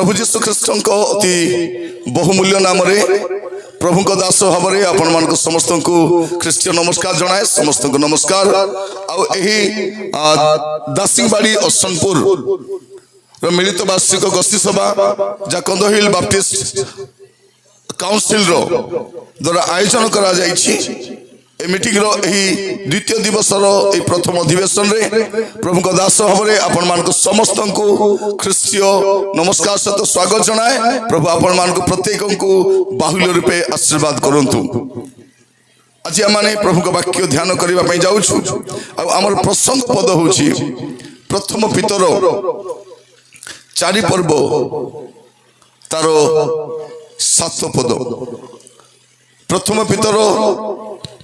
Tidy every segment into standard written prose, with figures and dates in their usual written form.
प्रभु जीशु ख्रीष्ट अति बहुमूल्य नाम प्रभु को दास भाव में आपण मान समस्त को ख्रीष्टीय नमस्कार जनाए समस्त को नमस्कार दासिंगबाड़ी असनपुर मिलित वार्षिक गोष्ठी सभा जहाँ कंदहिल बाप्टिस्ट काउंसिल द्वारा आयोजन करा मीटिंग द्वितीय दिवस प्रथम अधिवेशन रे प्रभु को दास भाव में आपण मान समस्त को ख्रीष्टीय नमस्कार सहित स्वागत जनाए प्रभु आपण मान प्रत्येक को बाहुल्य रूपे आशीर्वाद करंतु। आज आम प्रभु को वाक्य ध्यान करने जाऊँ आमर प्रसंग पद हूँ प्रथम पितर 4 पर्व तार 7 पद प्रथम पितर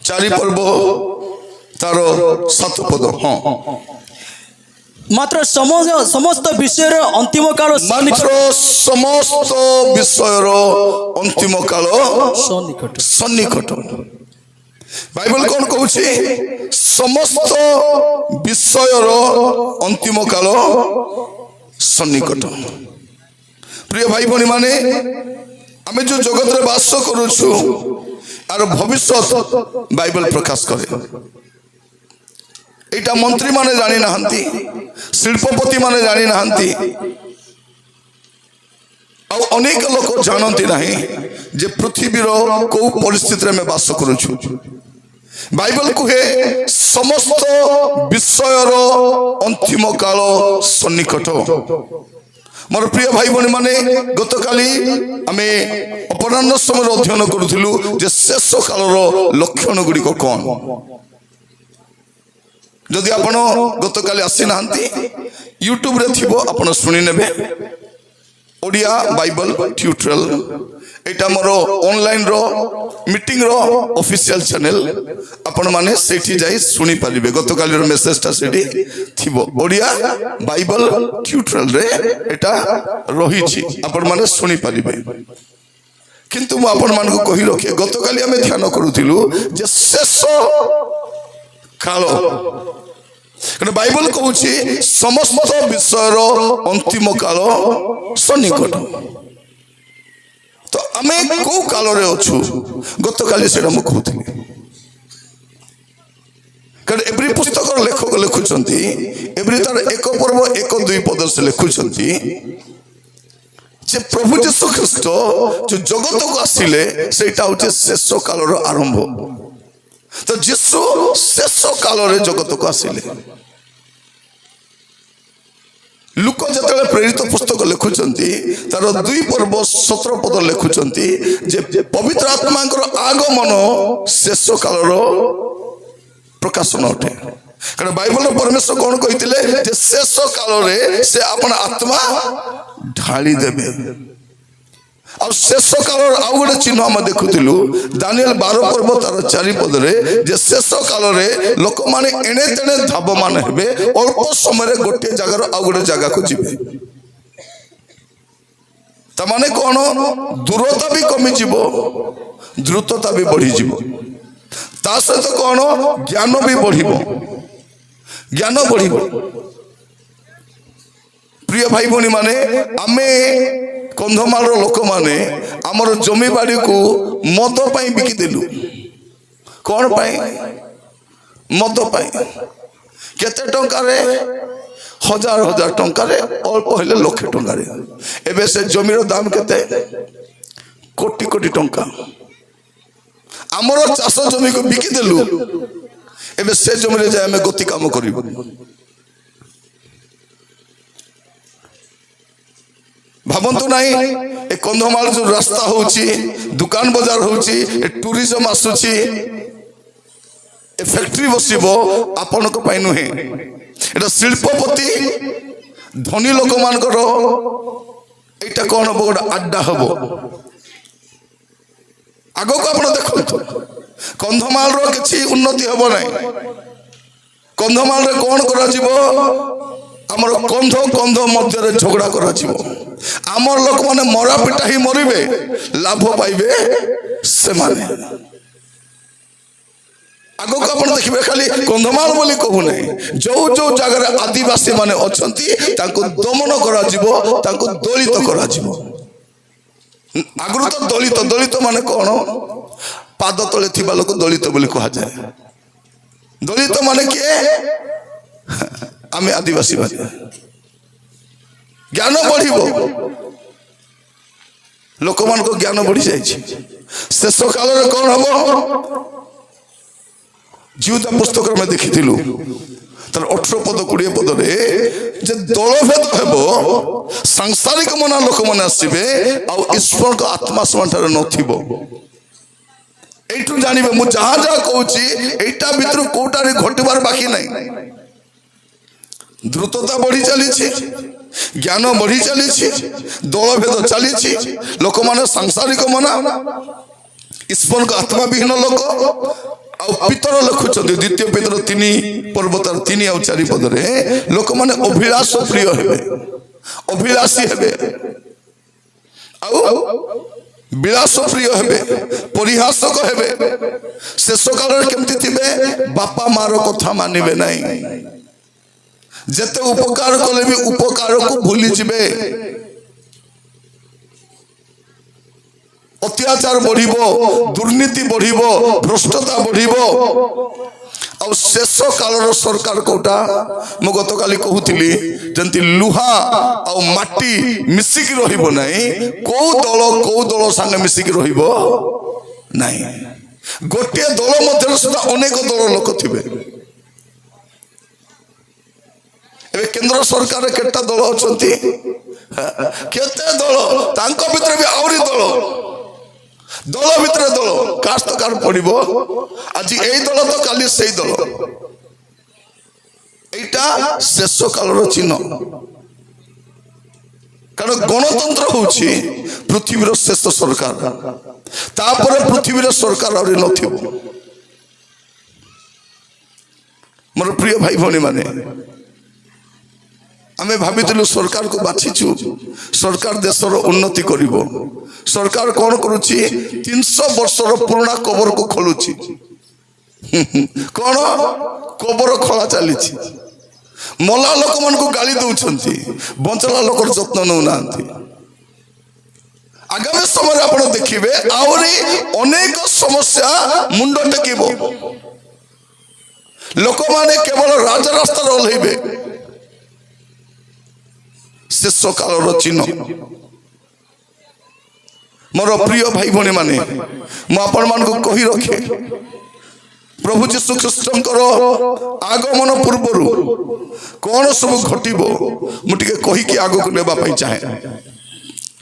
4 पर्व तार 7 पद। हाँ मात्र समस्त विषय अंतिम काल मात्र समस्त विषय अंतिम काल सन्निकट बाइबल कौन कहूँ समस्त विषय अंतिम काल सन्निकट। प्रिय भाई भनी माने आमे जो जगत रे वास करूछु आर भविष्य बाइबल प्रकाश करे। एटा मंत्री माने जानी नाहंती शिल्पपति माने जानी नाहंती आ अनेक लोक जानती नहीं जे पृथ्वीर को परिस्थिति में वास करूछु। बाइबल कहे समस्त विषय अंतिम काल सन्निकट। मोर प्रिय भाई भनी माने गत काली आमे अपराह्न समय अध्ययन करूथिलु जे शेष कालर लक्षण गुड़िक कौन। जदि आपण गत काली आसी नाहंती यूट्यूब रे थिबो आपण सुनि नेबे ओडिया बाइबल ट्यूटोरियल एटा मोर ऑनलाइन रो मीटिंग रो ऑफिशियल चैनल आपण माने सेठी जाई सुनि पारिबे। गत काली रो मेसेज ता सेठी थिबो ओडिया बाइबल ट्यूटोरियल रे एटा रही छी आपण माने सुनि पारिबे। किंतु मु आपण मान को कहि रखे गत काली हमें ध्यान करूथिलु जे शेष काल बाइबल कहूँ समस्त विषय अंतिम काल सन्निकट। तो आमे को काल रे अछु गत काली से कहूँ कारण एवरी पुस्तक लेखक लिखुंती एवरी तार 1 पर्व 1-2 पद से लिखुंती जे प्रभु जीशु ख्रीष्ट जो जगत को आसिले सेटा होचे शेष काल रो आरंभ। तो जीशु शेष काल रे जगत को आसिले लुक जतले प्रेरित पुस्तक लिखुंती तार 2 पर्व 17 पद लिखुंती जे पवित्र आत्मा आगमन शेष काल रो प्रकाशन अटे। कारण बाइबल परमेश्वर कौन कहते शेष काल रे से अपन आत्मा ढाली देबे। और शेष काल आउ गोटे चिन्ह आम देखुलु दानियल 12 पर्व तार 4 पद रे जे शेष काल रे लोक माने एणे तेणे धावमान हेबे अल्प समय रे गोटे जगार आउ गोटे जगह को जिबे। तमाने कोन दूरता भी कमी जीवो द्रुतता भी बढ़ी जीवो ता सहित कोन ज्ञान भी बढ़िबो ज्ञान बढ़िबो। प्रिय भाई भनी माने आमे कंधमाल लोक माने आमर जमी बाड़ी को मद पाई बिकी देलु। कौन पाई मद पाई केते टंका रे 1000 टंका रे अल्प हेले लाख टंका रे एबे से जमीर दाम केते कोटी टंका। आमर चाष जमी को बिकी देलु एबे से जमी रे जाय हमें गति काम करिबो। भावंतु नहीं ए कंधमाल जो रास्ता होची दुकान बाजार होची ए टूरिज्म आसुची ए फैक्ट्री बसिबो आपण को पाई नुहे एटा शिल्पपति धनी लोक मानकर एटा कोन हबो गोटा अड्डा हबो। आगो को आपण देखंतु कंधमाल रो किछि उन्नति हबो नै। कंधमाल रे कोन करा जीवो आमर कंध मध्य झगड़ा करा जीवो आमर लोक माने मरा पिटा ही मरिबे लाभ पाइबे से माने। आगो को आपण देखिबे खाली कंधमाल बोली कहू नै जो जो जगह आदिवासी माने अछंती ताको दमन करा जिवो ताको दलित करा जिवो आगु तो दलित माने कोन पाद तले थिबा लोक दलित बोली कहा जाए दलित माने के आमे आदिवासी माने ज्ञान बढ़िबो लोक मान को ज्ञान बढ़ी जाय शेष काल रे कोन हबो जीवता पुस्तक में देखी तार 18 पद 20 पद रे जे दलभेद हेबो सांसारिक मना लोक माने आसीबे आ ईश्वर को आत्मा समान नथिबो एठु जानिबे मु जहा जहा कहूची एटा भितर कोटारे घटबार बाकी नहीं द्रुतता बढ़ी चली ज्ञान बढ़ी चली दलभेद चली लोक माने सांसारिक मना ईश्वर को आत्मा विहीन लोक पितर लिखुं द्वितीय पितर 3 पर्वतार 3 और 4 पद रे लोक माने अभिलाष प्रिय हेबे अभिलाषी हेबे विलास प्रिय हेबे परिहासक हेबे शेष काल केमती थिबे बापा मार कथा मानिबे नहीं जेते उपकार कले भी उपकार को भूली जिबे अत्याचार बढ़िबो दुर्नीति बढ़िबो भ्रष्टता बढ़िबो आ शेष कालर सरकार कोटा मु गतकाली कहूली जंती लुहा आ माटी मिसिक रहिबो नहीं को दल संगे मिसिक रहिबो नहीं गोटे दल मध्य सुधा अनेक दल लोक थिबे एबे केंद्र सरकार केटा दल अछंती केते दल तांको भितर भी आउरी दल भितर दल कास्तकार पड़िबो आज एई दल तो काली सेई दल एटा शेष कालर चिन्ह कारण गणतंत्र होउची पृथ्वीर शेष सरकार तापर पृथ्वीर सरकार आउरी नथिबो मोर प्रिय भाई भणी माने आमे भाबितलु सरकार को बाछिछु सरकार देशर उन्नति करिवो सरकार कौन करुछि 300 वर्षर पुराना कबर को खोलुछि कौन कबर खोला चलीछि मला लोक मन को गाली दउछंती बंचला लोकर जत्न नउ नांती आगामी समय आपण देखिबे आउरी अनेक समस्या मुंड टेकिबो लोक माने केवल राज रास्ता ओल्हैबे शेष कालर चिन्ह मोर प्रिय भाई भणी माने मु आपण मान को कहि रखे प्रभु जीशु ख्रीष्टंकर आगमन पूर्वरु कौन सब घटिबो मु टिके कहि कि आगो को लेबा पई चाहे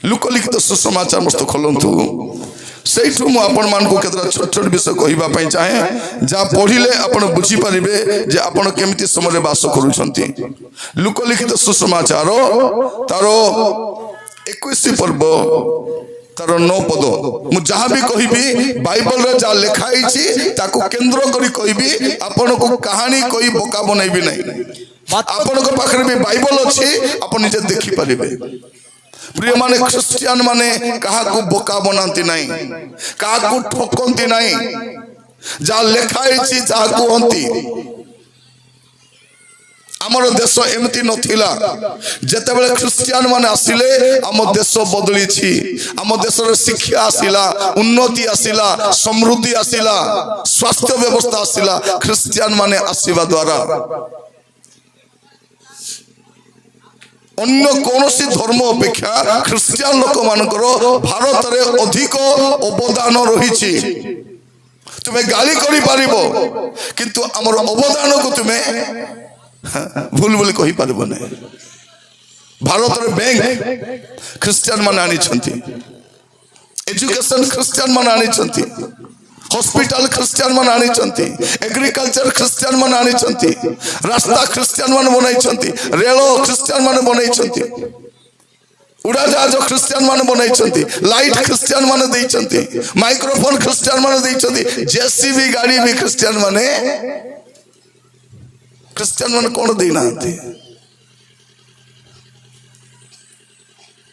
लोकलिखित सुसमाचार मस्त खोलंतु सेठु मु आपण मान को केतरा छोट छोट विषय कहिबा पई चाहे जा पढिले आपण बुझी परिबे जे आपण केमिति समय वास करूछंती लोकलिखित सुसमाचार तारो 21 पर्व तार 9 पद मु जहाँ भी कहबी बाइबल रे जा लिखाई छी ताको केंद्र करी कहबी आपण को कहानी कोई बोका बनैबी नहीं आपण को पाखरे भी बाइबल अछि आपण निजे देखि परिबे प्रिय माने क्रिश्चियन माने कहा को बोका बनांती नहीं कहा को ठोकंती नहीं जा लिखाई छी जा को हंती आमर देश एमती नथिला जेतेबेले क्रिश्चियन माने आसिले आम देश बदली छी आम देश रे शिक्षा आसिला उन्नति आसिला समृद्धि आसिला स्वास्थ्य व्यवस्था आसिला क्रिश्चियन माने आसीबा द्वारा अन्य कौनसी धर्म अपेक्षा क्रिश्चियन लोक मानकर भारत रे अधिक अवदान रही तुम्हें गाली करि पारिबो किंतु हमर अवदान को तुम्हें भूल भूल कहि पारिबो नै भारत रे बैंक क्रिश्चियन मान आनी छंती एजुकेशन क्रिश्चियन मान आनी छंती हॉस्पिटल क्रिश्चियन मान आनी छंती एग्रीकल्चर क्रिश्चियन मान आनी छंती रास्ता क्रिश्चियन मान बनाई छंती रेल क्रिश्चियन मान बनाई छंती उड़ाजहाज क्रिश्चियन मान बनाई छंती लाइट क्रिश्चियन मान देई छंती माइक्रोफोन क्रिश्चियन मान देई छंती जेसीबी गाड़ी भी क्रिश्चियन माने क्रिश्चियन मान कोन देई नांती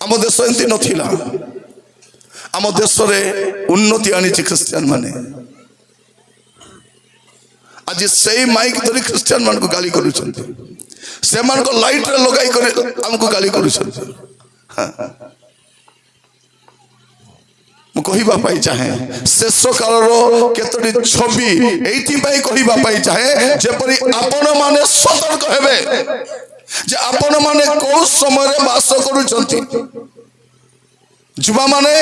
हम देश एंती नथिला आम देश रे उन्नति आनी क्रिश्चियन माने आज से माइक धरी ख्रीस्टियान मान को गाली करूछंती से मान को लाइट रे लगाई कर हमको गाली करूछंती मु कहिबा पाई चाहे शेष कालर केतोटी छवि एइथि पाई कहिबा पाई चाहे जेपरि आपण माने सतर्क हेबे जे आपण माने को समय रे वास करूछंती जुवा माने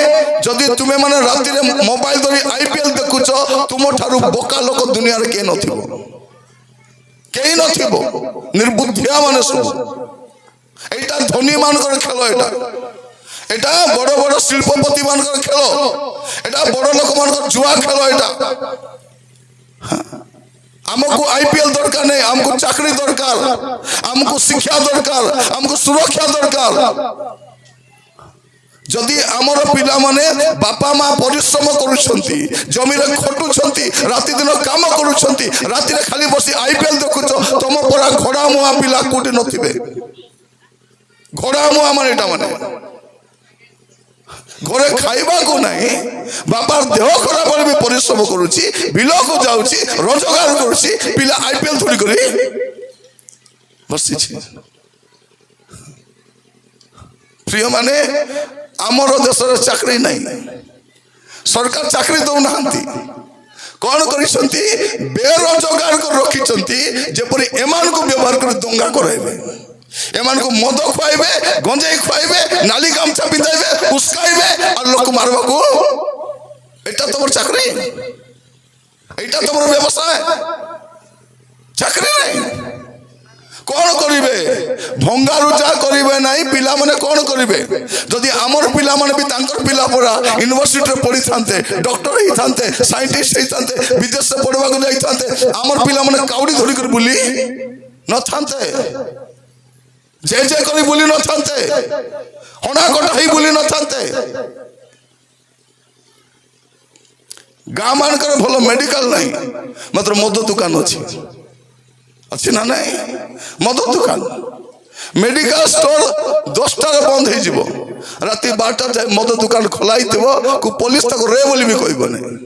जदि तुमे माने राति रे मोबाइल धरी आईपीएल देखुछ तुम ठारू बोका लोक दुनिया रे के नथिबो केही नथिबो निर्बुद्धिया माने सब एटा धनी मानकर खेल एटा बड़ बड़ शिल्पपति मानकर खेल एटा बड़ लोक मानकर जुआ खेल एटा हमको आईपीएल दरकार नहीं हमको चाकरी दरकार हमको शिक्षा दरकार हमको सुरक्षा दरकार जदि आमर पिला माने बापा माँ परिश्रम करुछंती जमी रे खटुछंती राति दिन काम करुछंती राति रे खाली बसी आईपीएल देखुछ तम परा घोड़ा मुआ पिला कोटी नथिबे घोड़ा मुआ माने एटा माने घरे खाइबा को नहीं बापार देह खराब भी परिश्रम करुछि बिल को जाउछि रोजगार करुछि पिला आईपीएल थोड़ी करी बसी छी प्रिय माने आमर देश चाकरी नहीं सरकार चाकरी दौ नांती कौन करिसंती बेरोजगार को रखिसंती जेपरि एमान को व्यवहार कर दंगा कराइबे एमान को मद खुआइबे गंजेई खुआइबे नाली गामछा पिंधाइबे उस्काइबे और लोक मारबा को एटा तमर चाकरी एटा तमर व्यवसाय चाकरी नहीं कौन करिवे भंगारुजा करिवे नहीं पिला माने कौन करिवे जदि आमर पिला माने भी तांकर पिला पड़ा यूनिवर्सिटी रे पढ़ी थांते डॉक्टर ही थांते साइंटिस्ट ही थांते विदेश से पढ़वा को जाई थांते आमर पिला माने काउडी धरि कर बुली न थांते जे करी बुली न थांते हना कोटा ही बुली न थांते गाँ मानकर भल मेडिकल नहीं मात्र मद दुकान अच्छी ना नहीं मद दुकान मेडिकल स्टोर 10टा बंद हो जीवो राति 12टा मद दुकान खोलाई को पुलिस तक रे बोली भी कहबो नहीं